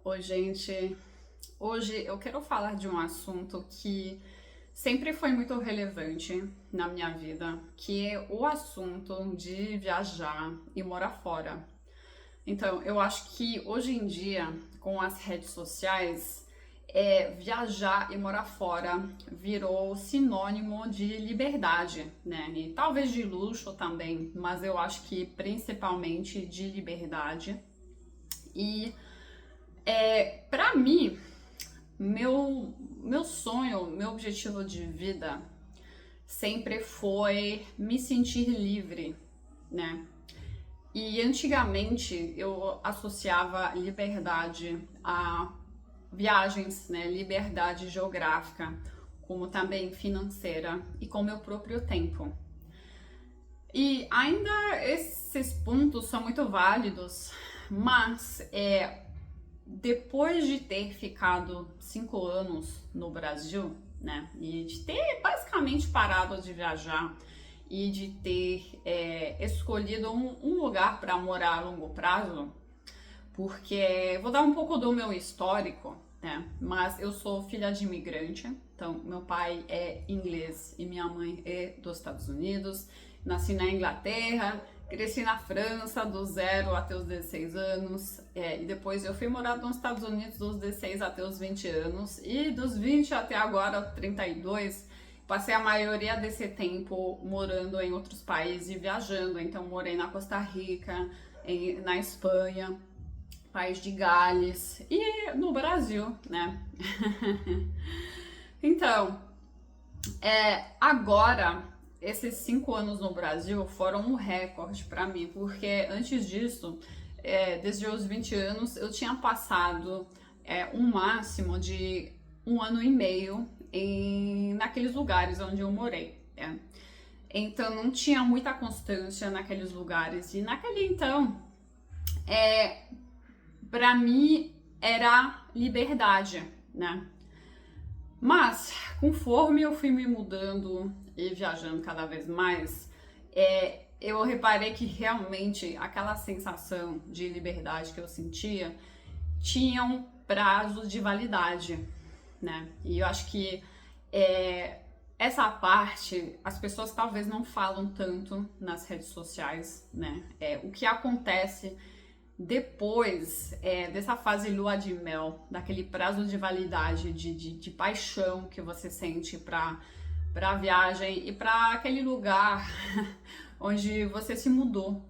Oi, gente. Hoje eu quero falar de um assunto que sempre foi muito relevante na minha vida, que é o assunto de viajar e morar fora. Então, eu acho que hoje em dia, com as redes sociais, viajar e morar fora virou sinônimo de liberdade, né? E talvez de luxo também, mas eu acho que principalmente de liberdade. E para mim, meu sonho, meu objetivo de vida sempre foi me sentir livre, né? E antigamente eu associava liberdade a viagens, né? Liberdade geográfica, como também financeira e com meu próprio tempo. E ainda esses pontos são muito válidos, mas depois de ter ficado 5 anos no Brasil, né, e de ter basicamente parado de viajar e de ter escolhido um lugar para morar a longo prazo, porque vou dar um pouco do meu histórico, né, mas eu sou filha de imigrante, então meu pai é inglês e minha mãe é dos Estados Unidos, nasci na Inglaterra. Cresci na França do 0 até os 16 anos, e depois eu fui morar nos Estados Unidos dos 16 até os 20 anos, e dos 20 até agora, 32, passei a maioria desse tempo morando em outros países e viajando. Então morei na Costa Rica, na Espanha, País de Gales e no Brasil, né? Então, agora, esses 5 anos no Brasil foram um recorde para mim, porque antes disso, desde os 20 anos, eu tinha passado um máximo de 1 ano e meio naqueles lugares onde eu morei. Né? Então não tinha muita constância naqueles lugares, e naquele então, para mim era liberdade, né? Mas, conforme eu fui me mudando e viajando cada vez mais, eu reparei que realmente aquela sensação de liberdade que eu sentia tinha um prazo de validade, né? E eu acho que essa parte as pessoas talvez não falam tanto nas redes sociais, né? O que acontece depois dessa fase lua de mel, daquele prazo de validade, de paixão que você sente para a viagem e para aquele lugar onde você se mudou,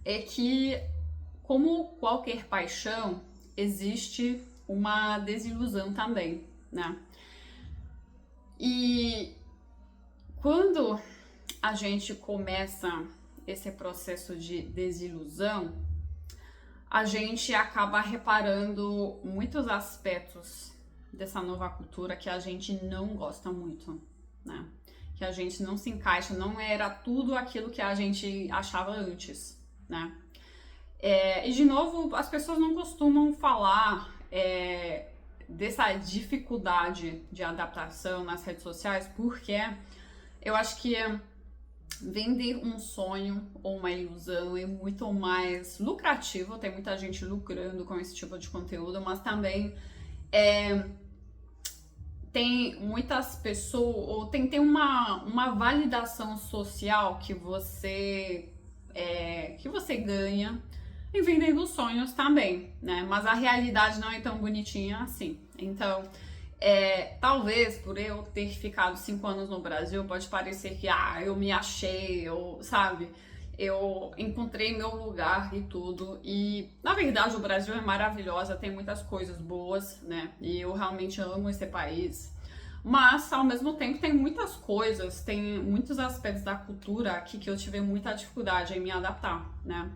é que, como qualquer paixão, existe uma desilusão também, né? E quando a gente começa esse processo de desilusão, a gente acaba reparando muitos aspectos dessa nova cultura que a gente não gosta muito, né? Que a gente não se encaixa, não era tudo aquilo que a gente achava antes, né? E de novo, as pessoas não costumam falar dessa dificuldade de adaptação nas redes sociais, porque eu acho que vender um sonho ou uma ilusão é muito mais lucrativo, tem muita gente lucrando com esse tipo de conteúdo, mas também tem muitas pessoas, ou tem uma validação social que você ganha em vendendo sonhos também, né? Mas a realidade não é tão bonitinha assim. Então, talvez por eu ter ficado 5 anos no Brasil, pode parecer que eu me achei, sabe? Eu encontrei meu lugar e tudo. E na verdade o Brasil é maravilhosa, tem muitas coisas boas, né? E eu realmente amo esse país. Mas ao mesmo tempo tem muitas coisas, tem muitos aspectos da cultura aqui que eu tive muita dificuldade em me adaptar, né?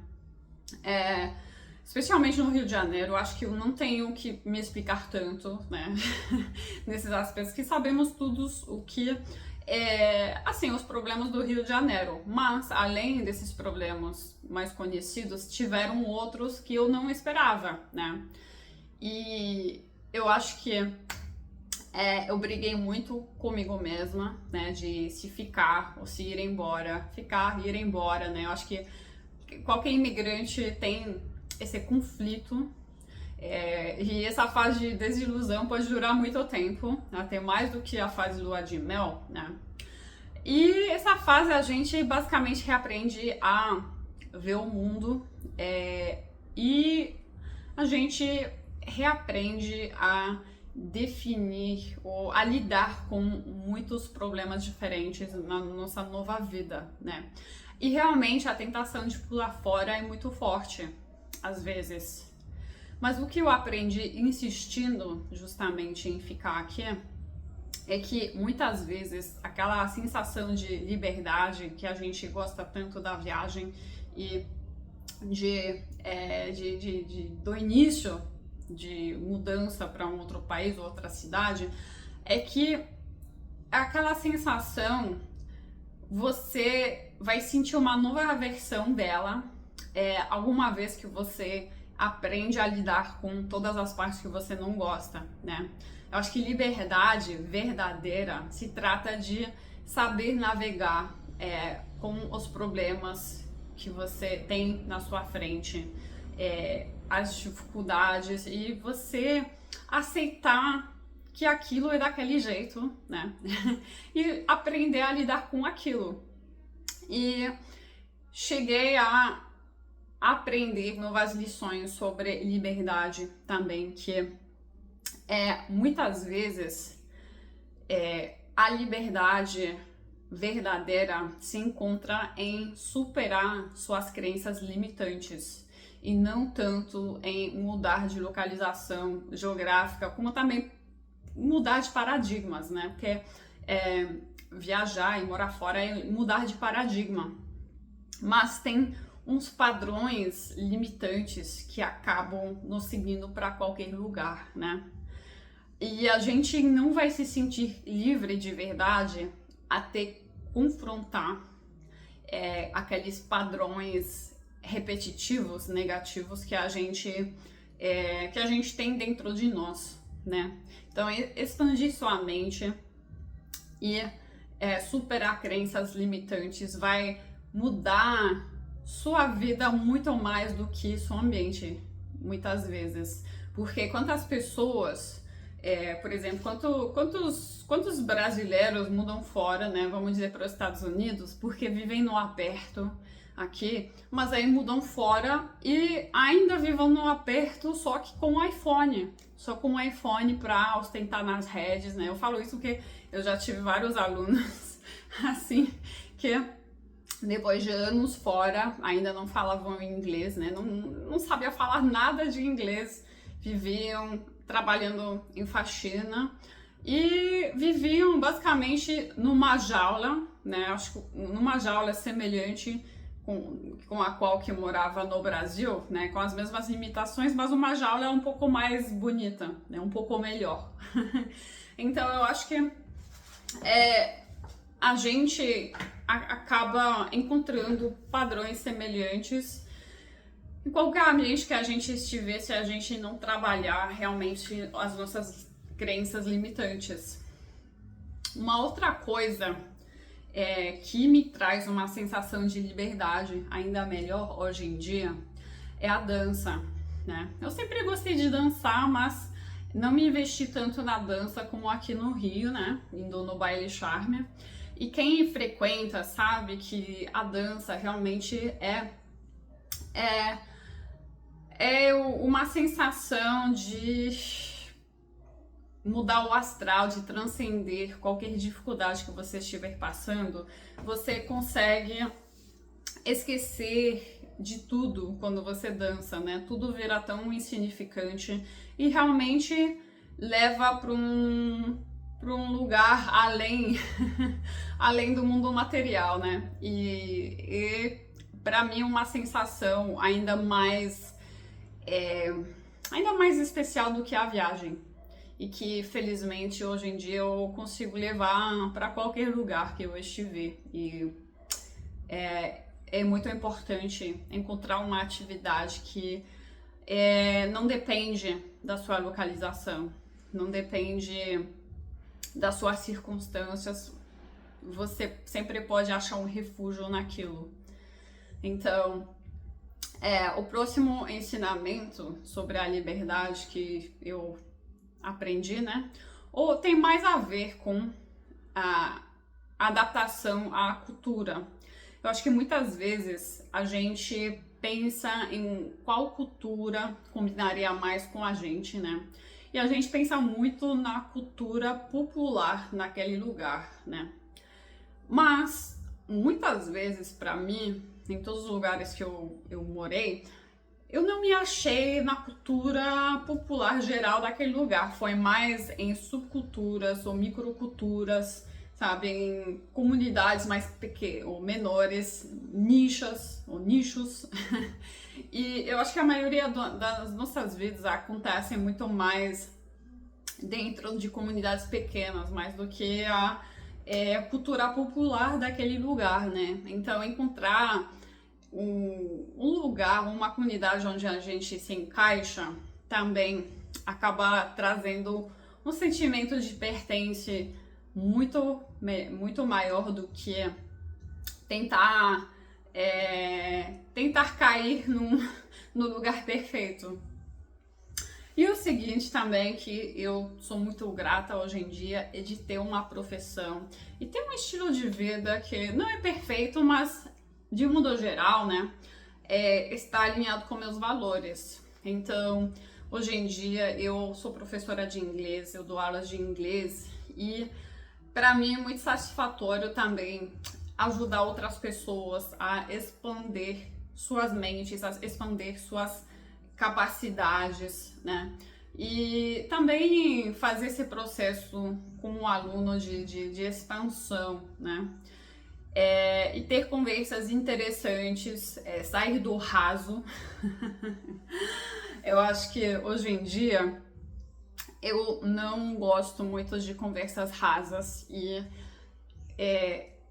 Especialmente no Rio de Janeiro, acho que eu não tenho que me explicar tanto, né? Nesses aspectos, que sabemos todos o que assim, os problemas do Rio de Janeiro. Mas, além desses problemas mais conhecidos, tiveram outros que eu não esperava, né? E eu acho que eu briguei muito comigo mesma, né? De se ficar ou se ir embora. Ficar e ir embora, né? Eu acho que qualquer imigrante tem esse conflito E essa fase de desilusão pode durar muito tempo, até mais do que a fase lua de mel, né? E essa fase a gente basicamente reaprende a ver o mundo e a gente reaprende a definir ou a lidar com muitos problemas diferentes na nossa nova vida, né? E realmente a tentação de pular fora é muito forte, às vezes. Mas o que eu aprendi insistindo justamente em ficar aqui é que muitas vezes aquela sensação de liberdade que a gente gosta tanto da viagem e do início de mudança para um outro país ou outra cidade, é que aquela sensação você vai sentir uma nova versão dela alguma vez que você aprende a lidar com todas as partes que você não gosta, né? Eu acho que liberdade verdadeira se trata de saber navegar com os problemas que você tem na sua frente, as dificuldades, e você aceitar que aquilo é daquele jeito, né? E aprender a lidar com aquilo. E cheguei a aprender novas lições sobre liberdade também, que muitas vezes a liberdade verdadeira se encontra em superar suas crenças limitantes e não tanto em mudar de localização geográfica, como também mudar de paradigmas, né? Porque viajar e morar fora é mudar de paradigma, mas tem uns padrões limitantes que acabam nos seguindo para qualquer lugar, né? E a gente não vai se sentir livre de verdade até confrontar aqueles padrões repetitivos, negativos que a gente tem dentro de nós, né? Então, expandir sua mente e superar crenças limitantes vai mudar sua vida muito mais do que seu ambiente, muitas vezes. Porque quantas pessoas, por exemplo, quantos brasileiros mudam fora, né? Vamos dizer, para os Estados Unidos, porque vivem no aperto aqui, mas aí mudam fora e ainda vivem no aperto, só que com iPhone. Só com iPhone para ostentar nas redes, né? Eu falo isso porque eu já tive vários alunos assim, que depois de anos fora, ainda não falavam inglês, né? Não sabiam falar nada de inglês, viviam trabalhando em faxina e viviam basicamente numa jaula, né? Acho que numa jaula semelhante com a qual que morava no Brasil, né? Com as mesmas limitações, mas uma jaula um pouco mais bonita, né? Um pouco melhor. Então eu acho que a gente acaba encontrando padrões semelhantes em qualquer ambiente que a gente estiver, se a gente não trabalhar realmente as nossas crenças limitantes. Uma outra coisa que me traz uma sensação de liberdade ainda melhor hoje em dia é a dança, né? Eu sempre gostei de dançar, mas não me investi tanto na dança como aqui no Rio, né? Indo no Baile Charme. E quem frequenta sabe que a dança realmente é uma sensação de mudar o astral, de transcender qualquer dificuldade que você estiver passando. Você consegue esquecer de tudo quando você dança, né? Tudo vira tão insignificante e realmente leva para um lugar além do mundo material, né? E para mim uma sensação ainda mais especial do que a viagem, e que felizmente hoje em dia eu consigo levar para qualquer lugar que eu estiver. E é muito importante encontrar uma atividade que não depende da sua localização, não depende das suas circunstâncias, você sempre pode achar um refúgio naquilo. Então, O próximo ensinamento sobre a liberdade que eu aprendi, né? Ou tem mais a ver com a adaptação à cultura. Eu acho que muitas vezes a gente pensa em qual cultura combinaria mais com a gente, né? E a gente pensa muito na cultura popular naquele lugar, né? Mas muitas vezes, para mim, em todos os lugares que eu morei, eu não me achei na cultura popular geral daquele lugar. Foi mais em subculturas ou microculturas, sabe? Em comunidades mais pequenas ou menores, nichas ou nichos. E eu acho que a maioria das nossas vidas acontece muito mais dentro de comunidades pequenas, mais do que a cultura popular daquele lugar, né? Então, encontrar um lugar, uma comunidade onde a gente se encaixa, também acaba trazendo um sentimento de pertence muito maior do que tentar cair no lugar perfeito. E o seguinte também, que eu sou muito grata hoje em dia, é de ter uma profissão e ter um estilo de vida que não é perfeito, mas de modo geral, né, está alinhado com meus valores. Então, hoje em dia eu sou professora de inglês, eu dou aulas de inglês e para mim é muito satisfatório também ajudar outras pessoas a expandir suas mentes, a expandir suas capacidades, né? E também fazer esse processo com um aluno de expansão, né? E ter conversas interessantes, sair do raso. Eu acho que hoje em dia eu não gosto muito de conversas rasas e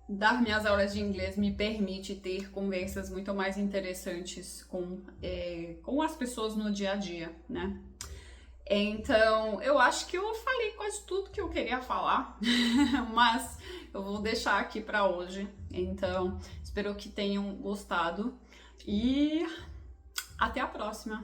dar minhas aulas de inglês me permite ter conversas muito mais interessantes com as pessoas no dia a dia, né? Então, eu acho que eu falei quase tudo que eu queria falar, mas eu vou deixar aqui para hoje. Então, espero que tenham gostado e até a próxima!